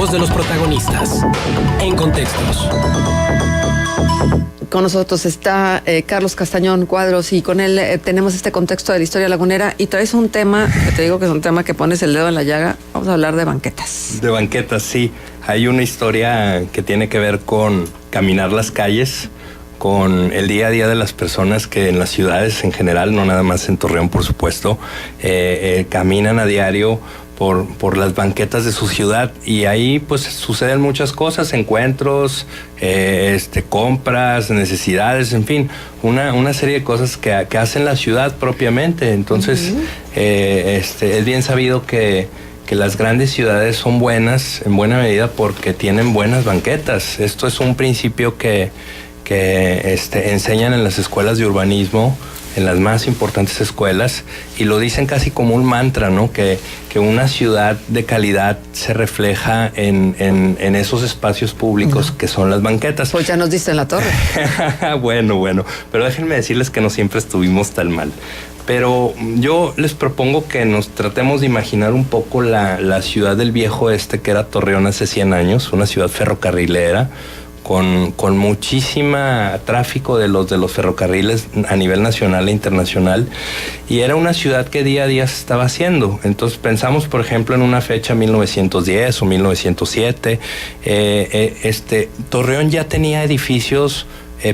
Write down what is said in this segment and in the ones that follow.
voz de los protagonistas. En Contextos. Con nosotros está Carlos Castañón Cuadros y con él tenemos este contexto de la historia lagunera y traes un tema, que te digo que es un tema que pones el dedo en la llaga. Vamos a hablar de banquetas. De banquetas, sí. Hay una historia que tiene que ver con caminar las calles, con el día a día de las personas que en las ciudades en general, no nada más en Torreón por supuesto, caminan a diario por las banquetas de su ciudad, y ahí pues suceden muchas cosas, encuentros, compras, necesidades, en fin, una serie de cosas que hacen la ciudad propiamente. Entonces, es bien sabido que las grandes ciudades son buenas en buena medida porque tienen buenas banquetas. Esto es un principio que enseñan en las escuelas de urbanismo, en las más importantes escuelas, y lo dicen casi como un mantra, ¿no? Que una ciudad de calidad se refleja en esos espacios públicos que son las banquetas. Pues ya nos diste en la torre. Bueno, pero déjenme decirles que no siempre estuvimos tan mal. Pero yo les propongo que nos tratemos de imaginar un poco la ciudad del viejo oeste, que era Torreón hace 100 años, una ciudad ferrocarrilera, con muchísima tráfico de los ferrocarriles a nivel nacional e internacional, y era una ciudad que día a día se estaba haciendo. Entonces pensamos, por ejemplo, en una fecha 1910 o 1907, Torreón ya tenía edificios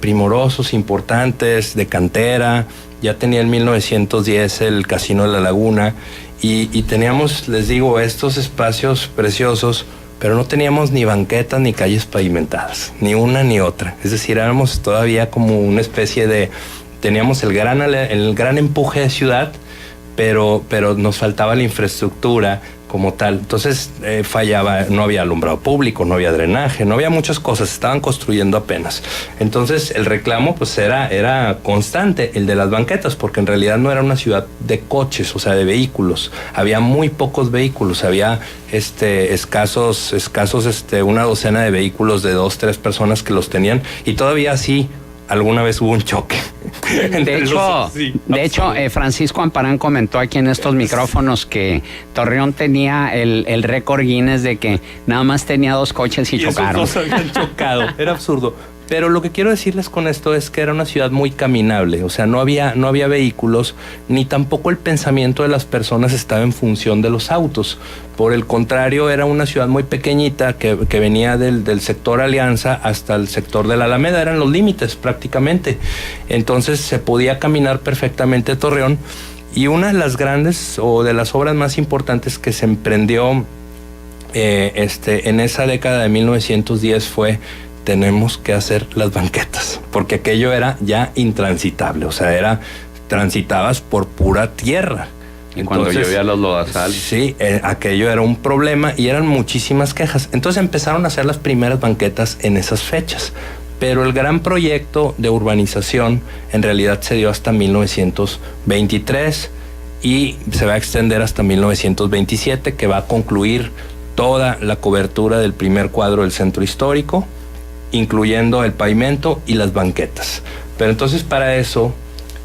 primorosos, importantes, de cantera, ya tenía en 1910 el Casino de la Laguna, y teníamos, les digo, estos espacios preciosos, pero no teníamos ni banquetas ni calles pavimentadas, ni una ni otra. Es decir, éramos todavía como una especie de... Teníamos el gran empuje de ciudad, pero nos faltaba la infraestructura como tal. Entonces fallaba, no había alumbrado público, no había drenaje, no había muchas cosas, estaban construyendo apenas. Entonces el reclamo pues era constante, el de las banquetas, porque en realidad no era una ciudad de coches, o sea, de vehículos. Había muy pocos vehículos, había escasos, una docena de vehículos de 2, 3 personas que los tenían, y todavía así alguna vez hubo un choque. De hecho, Francisco Amparán comentó aquí en estos micrófonos que Torreón tenía el récord Guinness de que nada más tenía 2 coches y chocaron. Esos 2 habían chocado. Era absurdo. Pero lo que quiero decirles con esto es que era una ciudad muy caminable, o sea, no había vehículos, ni tampoco el pensamiento de las personas estaba en función de los autos. Por el contrario, era una ciudad muy pequeñita que venía del sector Alianza hasta el sector de la Alameda, eran los límites prácticamente. Entonces se podía caminar perfectamente Torreón, y una de las grandes o de las obras más importantes que se emprendió en esa década de 1910 fue: tenemos que hacer las banquetas, porque aquello era ya intransitable, o sea, transitabas por pura tierra. Y cuando llovía los lodazales. Sí, aquello era un problema y eran muchísimas quejas. Entonces empezaron a hacer las primeras banquetas en esas fechas. Pero el gran proyecto de urbanización en realidad se dio hasta 1923 y se va a extender hasta 1927, que va a concluir toda la cobertura del primer cuadro del centro histórico, incluyendo el pavimento y las banquetas. Pero entonces para eso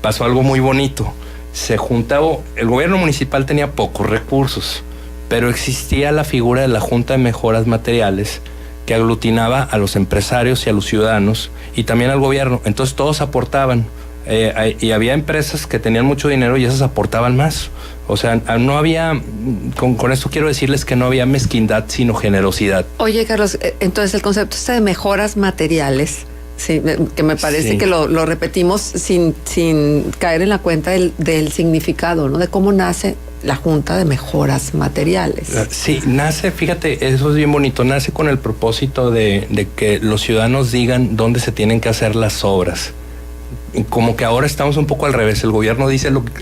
pasó algo muy bonito. Se juntaba, el gobierno municipal tenía pocos recursos, pero existía la figura de la Junta de Mejoras Materiales, que aglutinaba a los empresarios y a los ciudadanos y también al gobierno. Entonces todos aportaban, y había empresas que tenían mucho dinero y esas aportaban más. O sea, no había, con esto quiero decirles que no había mezquindad, sino generosidad. Oye, Carlos, entonces el concepto de mejoras materiales, sí, que me parece que lo repetimos sin caer en la cuenta del significado, ¿no? De cómo nace la Junta de Mejoras Materiales. Sí, nace, fíjate, eso es bien bonito, nace con el propósito de que los ciudadanos digan dónde se tienen que hacer las obras. Como que ahora estamos un poco al revés, el gobierno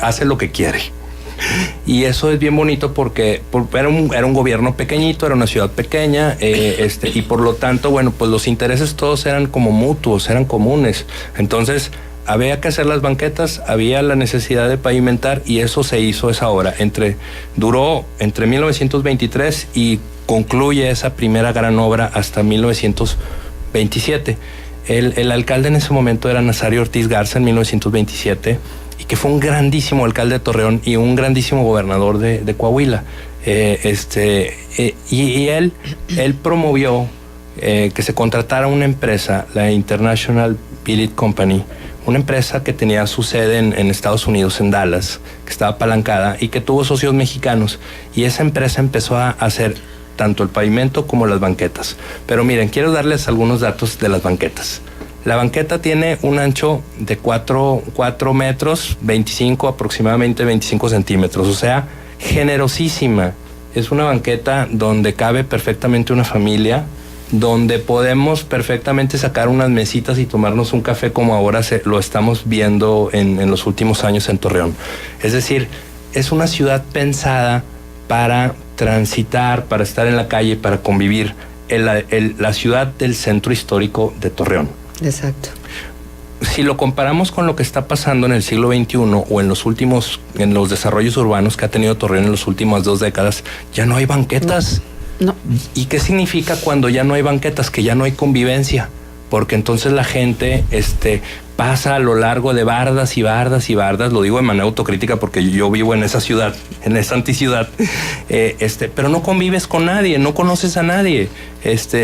hace lo que quiere. Y eso es bien bonito porque era un gobierno pequeñito, era una ciudad pequeña, y por lo tanto, bueno, pues los intereses todos eran como mutuos, eran comunes. Entonces había que hacer las banquetas, había la necesidad de pavimentar, y eso se hizo esa obra. Duró entre 1923 y concluye esa primera gran obra hasta 1927. El alcalde en ese momento era Nazario Ortiz Garza en 1927, y que fue un grandísimo alcalde de Torreón y un grandísimo gobernador de Coahuila. Y él promovió que se contratara una empresa, la International Billet Company, una empresa que tenía su sede en Estados Unidos, en Dallas, que estaba apalancada y que tuvo socios mexicanos. Y esa empresa empezó a hacer tanto el pavimento como las banquetas. Pero miren, quiero darles algunos datos de las banquetas. La banqueta tiene un ancho de 4 metros, 25, aproximadamente 25 centímetros. O sea, generosísima. Es una banqueta donde cabe perfectamente una familia, donde podemos perfectamente sacar unas mesitas y tomarnos un café como ahora lo estamos viendo en los últimos años en Torreón. Es decir, es una ciudad pensada para transitar, para estar en la calle, para convivir en la ciudad del centro histórico de Torreón. Exacto. Si lo comparamos con lo que está pasando en el siglo XXI o en los desarrollos urbanos que ha tenido Torreón en las últimas 2 décadas, ya no hay banquetas. No. ¿Y qué significa cuando ya no hay banquetas? Que ya no hay convivencia, porque entonces la gente pasa a lo largo de bardas y bardas y bardas. Lo digo de manera autocrítica porque yo vivo en esa ciudad, en esa anticiudad, pero no convives con nadie, no conoces a nadie,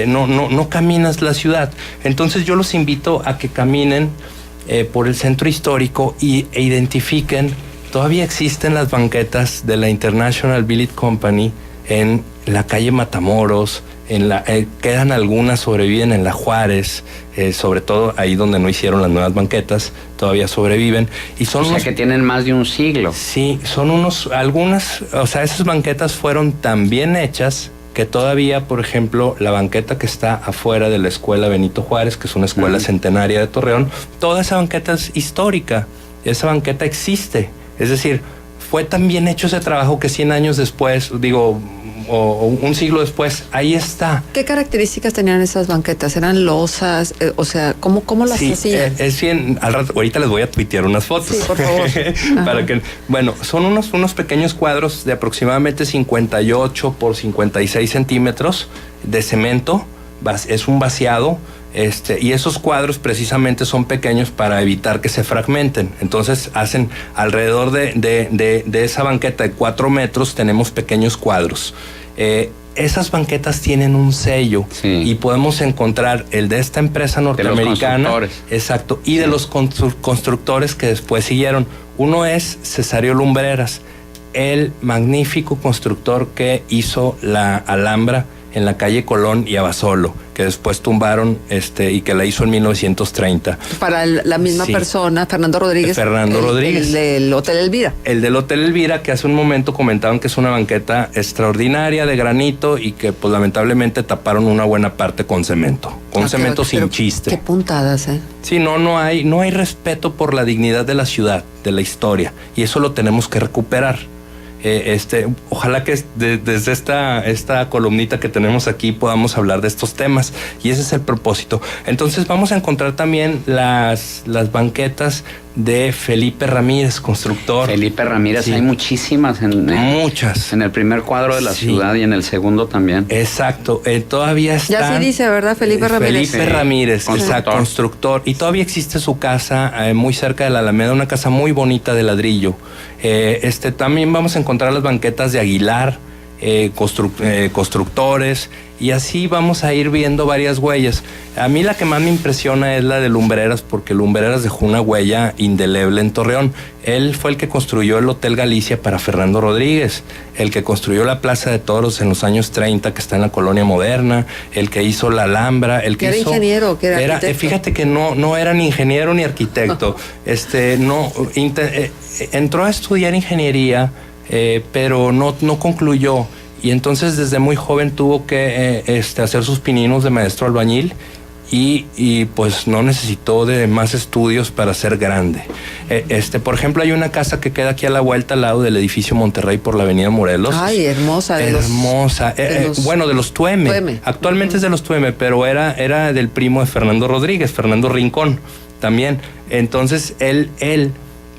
no caminas la ciudad. Entonces yo los invito a que caminen por el centro histórico e identifiquen. Todavía existen las banquetas de la International Billet Company en la calle Matamoros, quedan algunas, sobreviven en la Juárez, sobre todo ahí donde no hicieron las nuevas banquetas, todavía sobreviven. Y son que tienen más de un siglo. Sí, son algunas, o sea, esas banquetas fueron tan bien hechas que todavía, por ejemplo, la banqueta que está afuera de la escuela Benito Juárez, que es una escuela centenaria de Torreón, toda esa banqueta es histórica, esa banqueta existe. Es decir, fue tan bien hecho ese trabajo que 100 años después, o un siglo después, ahí está. ¿Qué características tenían esas banquetas? ¿Eran losas? O sea, ¿cómo las hacían? Es bien, al rato, ahorita les voy a tuitear unas fotos. Sí, por favor. Para que, bueno, son unos pequeños cuadros de aproximadamente 58 por 56 centímetros de cemento. Es un vaciado. Y esos cuadros precisamente son pequeños para evitar que se fragmenten. Entonces hacen alrededor de esa banqueta de 4 metros, tenemos pequeños cuadros. Esas banquetas tienen un sello, sí, y podemos encontrar el de esta empresa norteamericana. De los constructores. Exacto, y sí, de los constructores que después siguieron. Uno es Cesario Lumbreras, el magnífico constructor que hizo la Alhambra en la calle Colón y Abasolo, que después tumbaron y que la hizo en 1930. Para la misma persona, Fernando Rodríguez. Fernando Rodríguez. El del Hotel Elvira. El del Hotel Elvira, que hace un momento comentaban que es una banqueta extraordinaria de granito y que pues lamentablemente taparon una buena parte con cemento. Con cemento sin chiste. Qué puntadas, ¿eh? Sí, no hay respeto por la dignidad de la ciudad, de la historia, y eso lo tenemos que recuperar. Ojalá que desde esta columnita que tenemos aquí podamos hablar de estos temas, y ese es el propósito. Entonces vamos a encontrar también las banquetas de Felipe Ramírez, constructor. Felipe Ramírez, sí, hay muchísimas. Muchas. En el primer cuadro de la ciudad y en el segundo también. Exacto, todavía está. Ya sí dice, ¿verdad? Felipe Ramírez. Felipe Ramírez, constructor. Y todavía existe su casa muy cerca de la Alameda, una casa muy bonita de ladrillo. También vamos a encontrar las banquetas de Aguilar, constructores, y así vamos a ir viendo varias huellas. A mí la que más me impresiona es la de Lumbreras, porque Lumbreras dejó una huella indeleble en Torreón. Él fue el que construyó el Hotel Galicia para Fernando Rodríguez, el que construyó la Plaza de Toros en los años 30, que está en la Colonia Moderna, el que hizo la Alhambra, el que era hizo... ingeniero, que era arquitecto. Fíjate que no era ni ingeniero ni arquitecto. Entró a estudiar ingeniería, pero no concluyó, y entonces desde muy joven tuvo que hacer sus pininos de maestro albañil, y pues no necesitó de más estudios para ser grande. Por ejemplo, hay una casa que queda aquí a la vuelta al lado del edificio Monterrey por la avenida Morelos. Ay, hermosa. Bueno, de los Tueme. Actualmente es de los Tueme, pero era del primo de Fernando Rodríguez, Fernando Rincón, también. Entonces él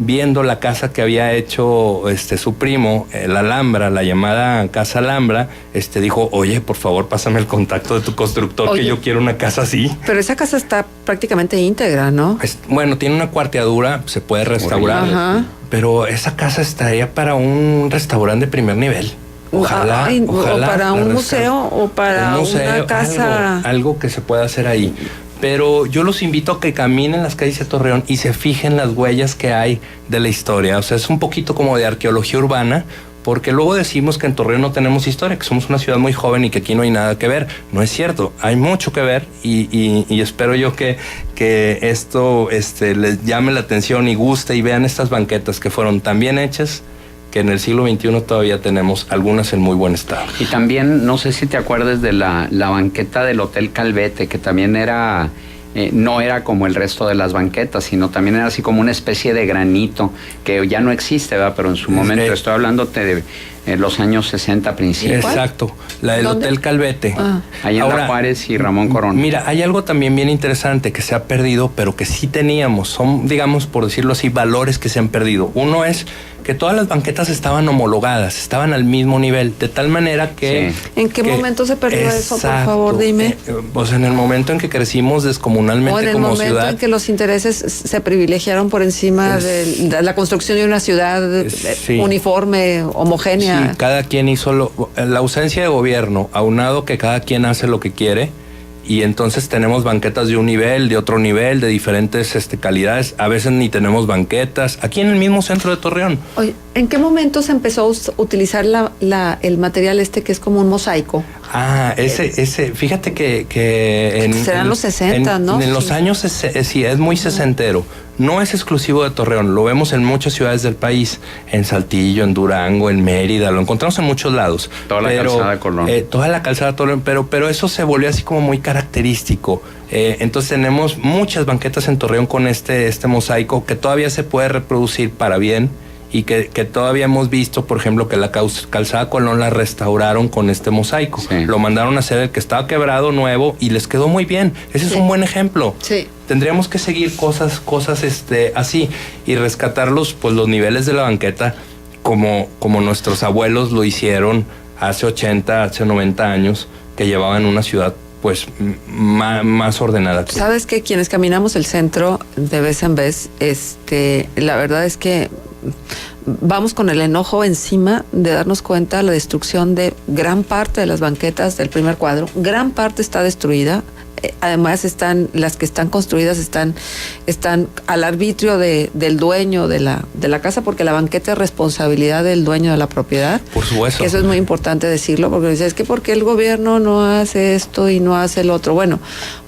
viendo la casa que había hecho su primo, la Alhambra, la llamada Casa Alhambra, dijo, oye, por favor, pásame el contacto de tu constructor, que yo quiero una casa así. Pero esa casa está prácticamente íntegra, ¿no? Bueno, tiene una cuarteadura, se puede restaurar, pero esa casa estaría para un restaurante de primer nivel. Ojalá, o para un museo o para un museo, una casa. algo que se pueda hacer ahí. Pero yo los invito a que caminen las calles de Torreón y se fijen las huellas que hay de la historia. O sea, es un poquito como de arqueología urbana, porque luego decimos que en Torreón no tenemos historia, que somos una ciudad muy joven y que aquí no hay nada que ver. No es cierto, hay mucho que ver y espero yo que esto les llame la atención y guste y vean estas banquetas que fueron tan bien hechas que en el siglo XXI todavía tenemos algunas en muy buen estado. Y también, no sé si te acuerdas de la banqueta del Hotel Calvete, que también era, no era como el resto de las banquetas, sino también era así como una especie de granito, que ya no existe, ¿verdad? Pero en su momento, estoy hablándote de los años 60 principios. Exacto, la del ¿Dónde? Hotel Calvete. Ahí en La Juárez y Ramón Corona. Mira, hay algo también bien interesante que se ha perdido, pero que sí teníamos. Son, digamos, por decirlo así, valores que se han perdido. Uno es que todas las banquetas estaban homologadas, estaban al mismo nivel, de tal manera que... Sí. ¿En qué momento se perdió eso, por favor, dime? Pues en el momento en que crecimos descomunalmente O en el como momento ciudad. en que los intereses se privilegiaron por encima de la construcción de una ciudad Sí. uniforme, homogénea. Sí, cada quien hizo la ausencia de gobierno, aunado que cada quien hace lo que quiere, y entonces tenemos banquetas de un nivel, de otro nivel, de diferentes calidades. A veces ni tenemos banquetas. Aquí en el mismo centro de Torreón. Oye, ¿en qué momento se empezó a utilizar el material que es como un mosaico? Ah, ese, fíjate que serán los 60, ¿no? En los Sí. años, sí, es muy sesentero. No es exclusivo de Torreón, lo vemos en muchas ciudades del país, en Saltillo, en Durango, en Mérida, lo encontramos en muchos lados. Toda la calzada de Colón. Toda la calzada de Torreón, pero eso se volvió así como muy característico. Entonces tenemos muchas banquetas en Torreón con este mosaico que todavía se puede reproducir para bien. Y que todavía hemos visto, por ejemplo, que la calzada Colón la restauraron con este mosaico. Sí. Lo mandaron a hacer el que estaba quebrado, nuevo, y les quedó muy bien. Ese es un buen ejemplo. Sí. Tendríamos que seguir cosas así y rescatar los niveles de la banqueta como nuestros abuelos lo hicieron hace 80, hace 90 años, que llevaban una ciudad pues más ordenada. Sabes que quienes caminamos el centro de vez en vez, la verdad es que vamos con el enojo encima de darnos cuenta de la destrucción de gran parte de las banquetas del primer cuadro. Gran parte está destruida. Además las que están construidas están al arbitrio del dueño de la casa, porque la banqueta es responsabilidad del dueño de la propiedad. Por supuesto. Eso es muy importante decirlo, porque dices, es que ¿por qué el gobierno no hace esto y no hace el otro? Bueno,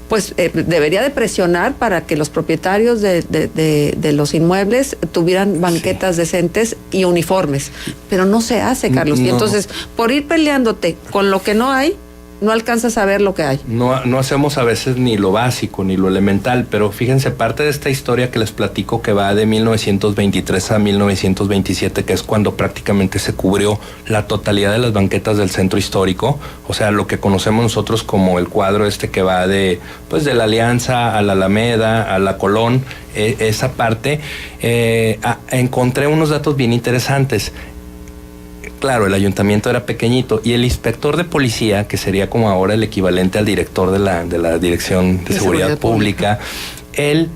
pues debería de presionar para que los propietarios de los inmuebles tuvieran banquetas decentes y uniformes, pero no se hace, Carlos. No. Y entonces, por ir peleándote con lo que no hay, no alcanzas a ver lo que hay. No hacemos a veces ni lo básico ni lo elemental, pero fíjense, parte de esta historia que les platico, que va de 1923 a 1927, que es cuando prácticamente se cubrió la totalidad de las banquetas del centro histórico, o sea, lo que conocemos nosotros como el cuadro que va de la Alianza a la Alameda, a la Colón, esa parte, encontré unos datos bien interesantes. Claro, el ayuntamiento era pequeñito y el inspector de policía, que sería como ahora el equivalente al director de la Dirección de Seguridad Pública, él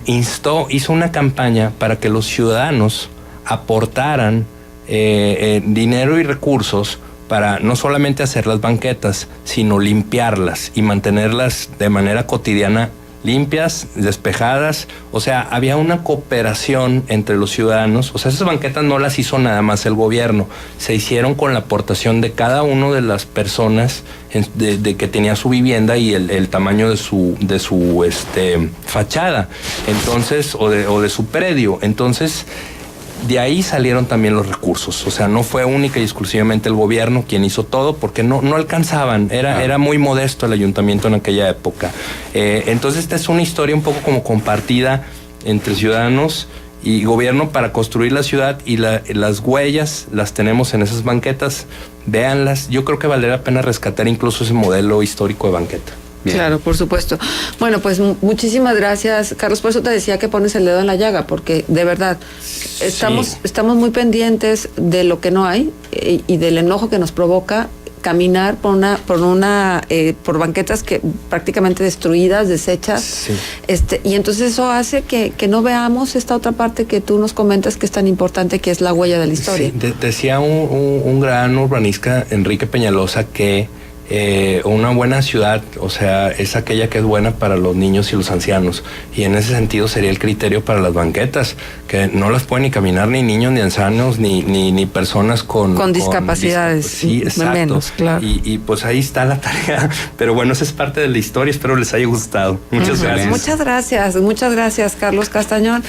hizo una campaña para que los ciudadanos aportaran dinero y recursos para no solamente hacer las banquetas, sino limpiarlas y mantenerlas de manera cotidiana limpias, despejadas. O sea, había una cooperación entre los ciudadanos. O sea, esas banquetas no las hizo nada más el gobierno, se hicieron con la aportación de cada una de las personas de que tenía su vivienda y el tamaño de su fachada, entonces, o de su predio. Entonces, de ahí salieron también los recursos. O sea, no fue única y exclusivamente el gobierno quien hizo todo, porque no alcanzaban. Era muy modesto el ayuntamiento en aquella época. Entonces, esta es una historia un poco como compartida entre ciudadanos y gobierno para construir la ciudad, y las huellas las tenemos en esas banquetas. Véanlas. Yo creo que valdría la pena rescatar incluso ese modelo histórico de banqueta. Bien. Claro, por supuesto. Bueno, pues muchísimas gracias, Carlos. Por eso te decía que pones el dedo en la llaga, porque de verdad estamos muy pendientes de lo que no hay y del enojo que nos provoca caminar por banquetas que prácticamente destruidas, deshechas. Sí. Y entonces eso hace que no veamos esta otra parte que tú nos comentas que es tan importante, que es la huella de la historia. Sí, decía un gran urbanista, Enrique Peñalosa, que una buena ciudad, o sea, es aquella que es buena para los niños y los ancianos, y en ese sentido sería el criterio para las banquetas, que no las pueden ni caminar ni niños ni ancianos ni personas con discapacidades. Sí, exacto. Menos, claro. Y pues ahí está la tarea, pero bueno, esa es parte de la historia, espero les haya gustado. Muchas gracias. Muchas gracias, Carlos Castañón.